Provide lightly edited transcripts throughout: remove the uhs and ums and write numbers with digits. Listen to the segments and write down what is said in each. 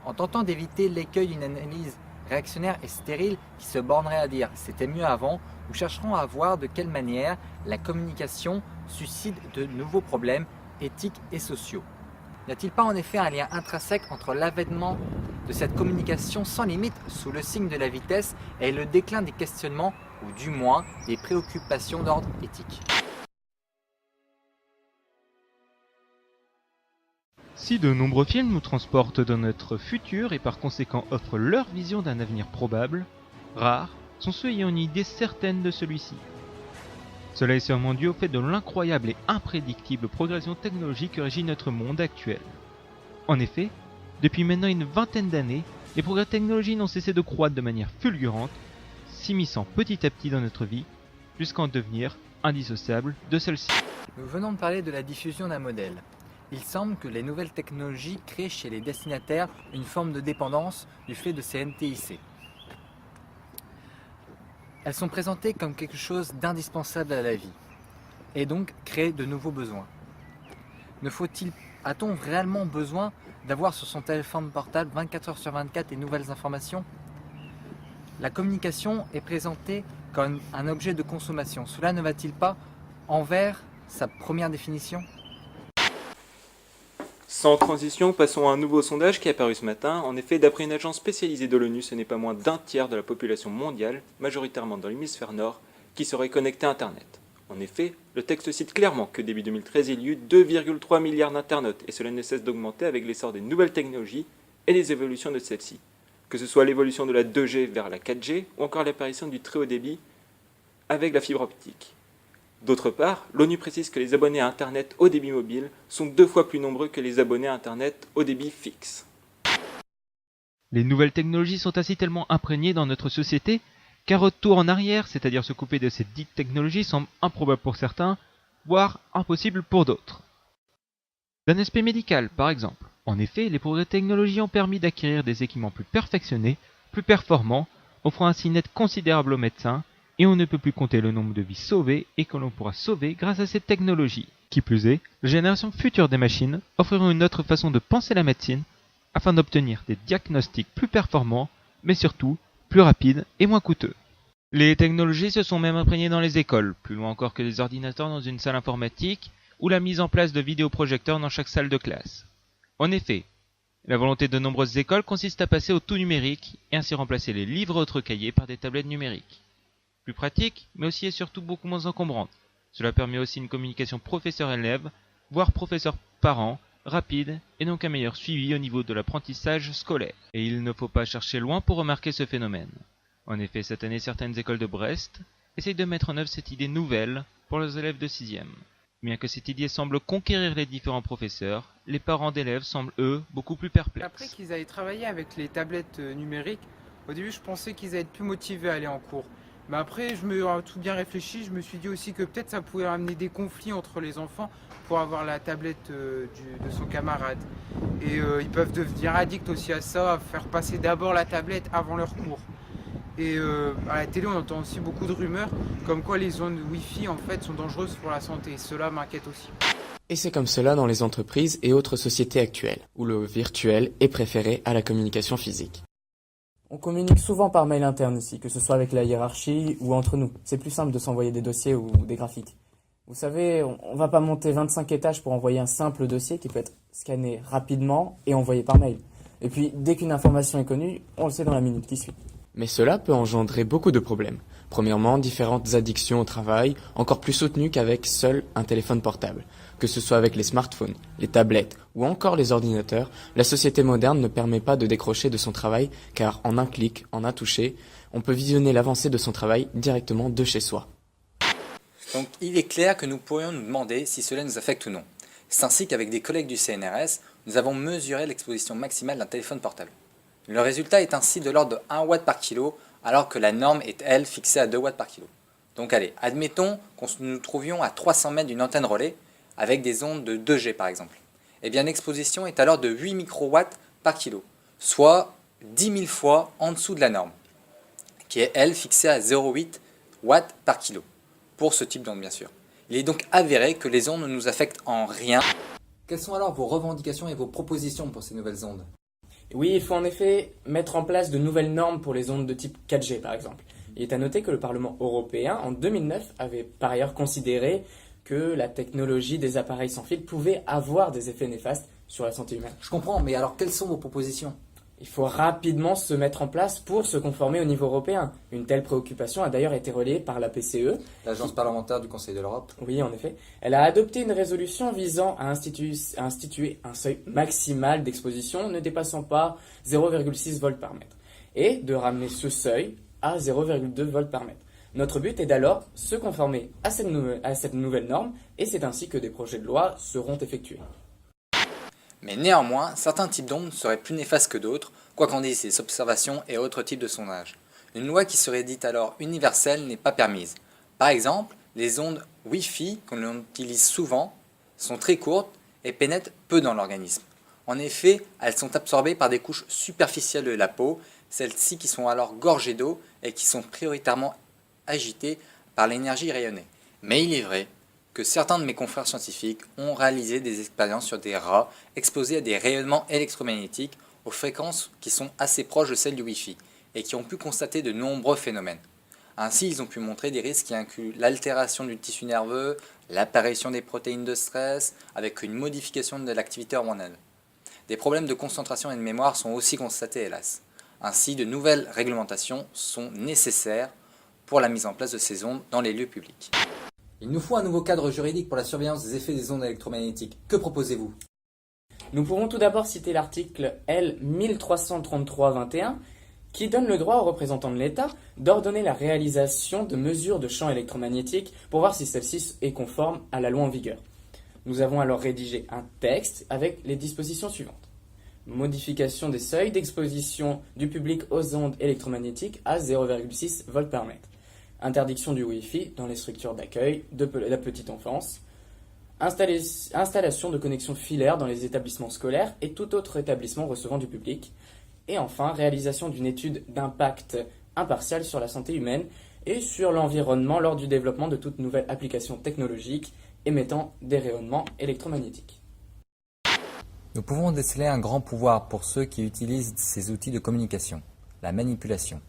en tentant d'éviter l'écueil d'une analyse réactionnaire et stérile qui se bornerait à dire « c'était mieux avant », nous chercherons à voir de quelle manière la communication suscite de nouveaux problèmes éthiques et sociaux. N'y a-t-il pas en effet un lien intrinsèque entre l'avènement de cette communication sans limite sous le signe de la vitesse et le déclin des questionnements ou du moins des préoccupations d'ordre éthique? Si de nombreux films nous transportent dans notre futur et par conséquent offrent leur vision d'un avenir probable, rares sont ceux ayant une idée certaine de celui-ci. Cela est sûrement dû au fait de l'incroyable et imprédictible progression technologique que régit notre monde actuel. En effet, depuis maintenant une vingtaine d'années, les progrès technologiques n'ont cessé de croître de manière fulgurante, s'immisçant petit à petit dans notre vie, jusqu'à en devenir indissociable de celle-ci. Nous venons de parler de la diffusion d'un modèle. Il semble que les nouvelles technologies créent chez les destinataires une forme de dépendance du fait de ces NTIC. Elles sont présentées comme quelque chose d'indispensable à la vie, et donc créent de nouveaux besoins. A-t-on réellement besoin d'avoir sur son téléphone portable 24 heures sur 24 des nouvelles informations? La communication est présentée comme un objet de consommation. Cela ne va-t-il pas envers sa première définition? Sans transition, passons à un nouveau sondage qui est apparu ce matin. En effet, d'après une agence spécialisée de l'ONU, ce n'est pas moins d'un tiers de la population mondiale, majoritairement dans l'hémisphère nord, qui serait connectée à Internet. En effet, le texte cite clairement que début 2013, il y eut 2,3 milliards d'internautes, et cela ne cesse d'augmenter avec l'essor des nouvelles technologies et des évolutions de celles-ci. Que ce soit l'évolution de la 2G vers la 4G, ou encore l'apparition du très haut débit avec la fibre optique. D'autre part, l'ONU précise que les abonnés à Internet haut débit mobile sont 2 fois plus nombreux que les abonnés à Internet haut débit fixe. Les nouvelles technologies sont ainsi tellement imprégnées dans notre société qu'un retour en arrière, c'est-à-dire se couper de ces dites technologies, semble improbable pour certains, voire impossible pour d'autres. D'un aspect médical, par exemple. En effet, les progrès technologiques ont permis d'acquérir des équipements plus perfectionnés, plus performants, offrant ainsi une aide considérable aux médecins, et on ne peut plus compter le nombre de vies sauvées et que l'on pourra sauver grâce à ces technologies. Qui plus est, les générations futures des machines offriront une autre façon de penser la médecine afin d'obtenir des diagnostics plus performants, mais surtout plus rapides et moins coûteux. Les technologies se sont même imprégnées dans les écoles, plus loin encore que les ordinateurs dans une salle informatique ou la mise en place de vidéoprojecteurs dans chaque salle de classe. En effet, la volonté de nombreuses écoles consiste à passer au tout numérique et ainsi remplacer les livres et autres cahiers par des tablettes numériques. Plus pratique, mais aussi et surtout beaucoup moins encombrante. Cela permet aussi une communication professeur-élève, voire professeur-parent, rapide et donc un meilleur suivi au niveau de l'apprentissage scolaire. Et il ne faut pas chercher loin pour remarquer ce phénomène. En effet, cette année, certaines écoles de Brest essayent de mettre en œuvre cette idée nouvelle pour leurs élèves de 6e. Bien que cette idée semble conquérir les différents professeurs, les parents d'élèves semblent, eux, beaucoup plus perplexes. Après qu'ils aient travaillé avec les tablettes numériques, au début je pensais qu'ils allaient être plus motivés à aller en cours. Mais après, je me suis tout bien réfléchi, je me suis dit aussi que peut-être ça pouvait amener des conflits entre les enfants pour avoir la tablette de son camarade. Et ils peuvent devenir addicts aussi à ça, à faire passer d'abord la tablette avant leur cours. Et à la télé, on entend aussi beaucoup de rumeurs comme quoi les ondes Wi-Fi en fait sont dangereuses pour la santé. Et cela m'inquiète aussi. Et c'est comme cela dans les entreprises et autres sociétés actuelles, où le virtuel est préféré à la communication physique. On communique souvent par mail interne ici, que ce soit avec la hiérarchie ou entre nous. C'est plus simple de s'envoyer des dossiers ou des graphiques. Vous savez, on va pas monter 25 étages pour envoyer un simple dossier qui peut être scanné rapidement et envoyé par mail. Et puis, dès qu'une information est connue, on le sait dans la minute qui suit. Mais cela peut engendrer beaucoup de problèmes. Premièrement, différentes addictions au travail, encore plus soutenues qu'avec seul un téléphone portable. Que ce soit avec les smartphones, les tablettes ou encore les ordinateurs, la société moderne ne permet pas de décrocher de son travail car en un clic, en un toucher, on peut visionner l'avancée de son travail directement de chez soi. Donc il est clair que nous pourrions nous demander si cela nous affecte ou non. C'est ainsi qu'avec des collègues du CNRS, nous avons mesuré l'exposition maximale d'un téléphone portable. Le résultat est ainsi de l'ordre de 1 watt par kilo, alors que la norme est, elle, fixée à 2 watts par kilo. Donc allez, admettons qu'on nous trouvions à 300 mètres d'une antenne relais, avec des ondes de 2G par exemple. Eh bien l'exposition est alors de 8 microwatts par kilo, soit 10 000 fois en dessous de la norme, qui est, elle, fixée à 0,8 watts par kilo, pour ce type d'onde bien sûr. Il est donc avéré que les ondes ne nous affectent en rien. Quelles sont alors vos revendications et vos propositions pour ces nouvelles ondes ? Oui, il faut en effet mettre en place de nouvelles normes pour les ondes de type 4G par exemple. Il est à noter que le Parlement européen, en 2009, avait par ailleurs considéré que la technologie des appareils sans fil pouvait avoir des effets néfastes sur la santé humaine. Je comprends, mais alors quelles sont vos propositions? Il faut rapidement se mettre en place pour se conformer au niveau européen. Une telle préoccupation a d'ailleurs été relayée par la PCE. L'Agence parlementaire du Conseil de l'Europe. Oui, en effet. Elle a adopté une résolution visant à instituer un seuil maximal d'exposition ne dépassant pas 0,6 volts par mètre et de ramener ce seuil à 0,2 volts par mètre. Notre but est d'alors se conformer à cette nouvelle norme et c'est ainsi que des projets de loi seront effectués. Mais néanmoins, certains types d'ondes seraient plus néfastes que d'autres, quoi qu'en disent les observations et autres types de sondages. Une loi qui serait dite alors universelle n'est pas permise. Par exemple, les ondes Wi-Fi, que l'on utilise souvent, sont très courtes et pénètrent peu dans l'organisme. En effet, elles sont absorbées par des couches superficielles de la peau, celles-ci qui sont alors gorgées d'eau et qui sont prioritairement agitées par l'énergie rayonnée. Mais il est vrai que certains de mes confrères scientifiques ont réalisé des expériences sur des rats exposés à des rayonnements électromagnétiques aux fréquences qui sont assez proches de celles du Wi-Fi et qui ont pu constater de nombreux phénomènes. Ainsi, ils ont pu montrer des risques qui incluent l'altération du tissu nerveux, l'apparition des protéines de stress, avec une modification de l'activité hormonale. Des problèmes de concentration et de mémoire sont aussi constatés, hélas. Ainsi, de nouvelles réglementations sont nécessaires pour la mise en place de ces ondes dans les lieux publics. Il nous faut un nouveau cadre juridique pour la surveillance des effets des ondes électromagnétiques. Que proposez-vous? Nous pourrons tout d'abord citer l'article L 1333-21 qui donne le droit aux représentants de l'État d'ordonner la réalisation de mesures de champ électromagnétique pour voir si celle-ci est conforme à la loi en vigueur. Nous avons alors rédigé un texte avec les dispositions suivantes. Modification des seuils d'exposition du public aux ondes électromagnétiques à 0,6 volts par mètre. Interdiction du Wi-Fi dans les structures d'accueil de la petite enfance. Installation de connexions filaires dans les établissements scolaires et tout autre établissement recevant du public. Et enfin, réalisation d'une étude d'impact impartiale sur la santé humaine et sur l'environnement lors du développement de toute nouvelle application technologique émettant des rayonnements électromagnétiques. Nous pouvons déceler un grand pouvoir pour ceux qui utilisent ces outils de communication, la manipulation.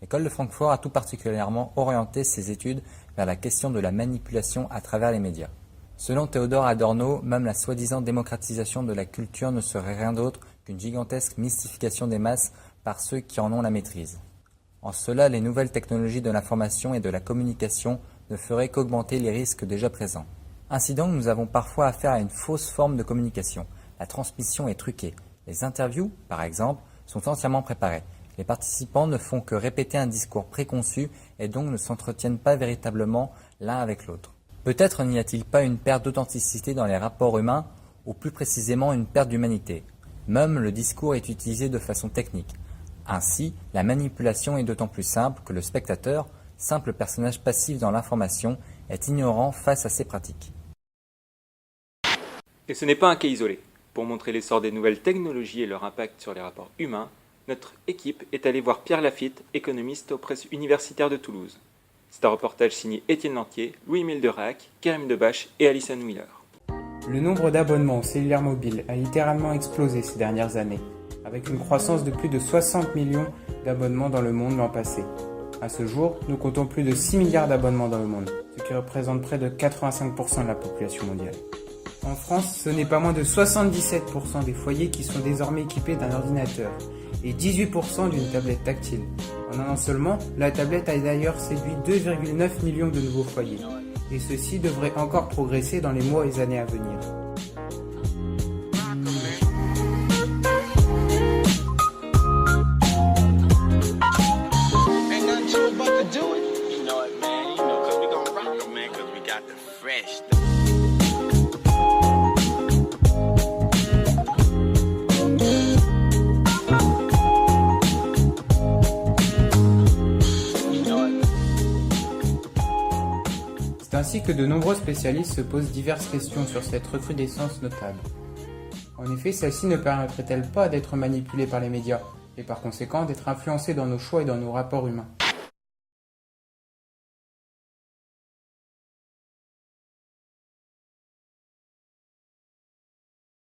L'école de Francfort a tout particulièrement orienté ses études vers la question de la manipulation à travers les médias. Selon Théodore Adorno, même la soi-disant démocratisation de la culture ne serait rien d'autre qu'une gigantesque mystification des masses par ceux qui en ont la maîtrise. En cela, les nouvelles technologies de l'information et de la communication ne feraient qu'augmenter les risques déjà présents. Ainsi donc, nous avons parfois affaire à une fausse forme de communication. La transmission est truquée. Les interviews, par exemple, sont entièrement préparées. Les participants ne font que répéter un discours préconçu et donc ne s'entretiennent pas véritablement l'un avec l'autre. Peut-être n'y a-t-il pas une perte d'authenticité dans les rapports humains, ou plus précisément une perte d'humanité. Même le discours est utilisé de façon technique. Ainsi, la manipulation est d'autant plus simple que le spectateur, simple personnage passif dans l'information, est ignorant face à ces pratiques. Et ce n'est pas un cas isolé. Pour montrer l'essor des nouvelles technologies et leur impact sur les rapports humains, notre équipe est allée voir Pierre Lafitte, économiste aux presses universitaires de Toulouse. C'est un reportage signé Étienne Lantier, Louis-Émile Derac, Karim Debache et Alison Wheeler. Le nombre d'abonnements au cellulaire mobile a littéralement explosé ces dernières années, avec une croissance de plus de 60 millions d'abonnements dans le monde l'an passé. À ce jour, nous comptons plus de 6 milliards d'abonnements dans le monde, ce qui représente près de 85% de la population mondiale. En France, ce n'est pas moins de 77% des foyers qui sont désormais équipés d'un ordinateur et 18% d'une tablette tactile. En un an seulement, la tablette a d'ailleurs séduit 2,9 millions de nouveaux foyers. Et ceci devrait encore progresser dans les mois et années à venir. C'est ainsi que de nombreux spécialistes se posent diverses questions sur cette recrudescence notable. En effet, celle-ci ne permettrait-elle pas d'être manipulée par les médias, et par conséquent d'être influencée dans nos choix et dans nos rapports humains ?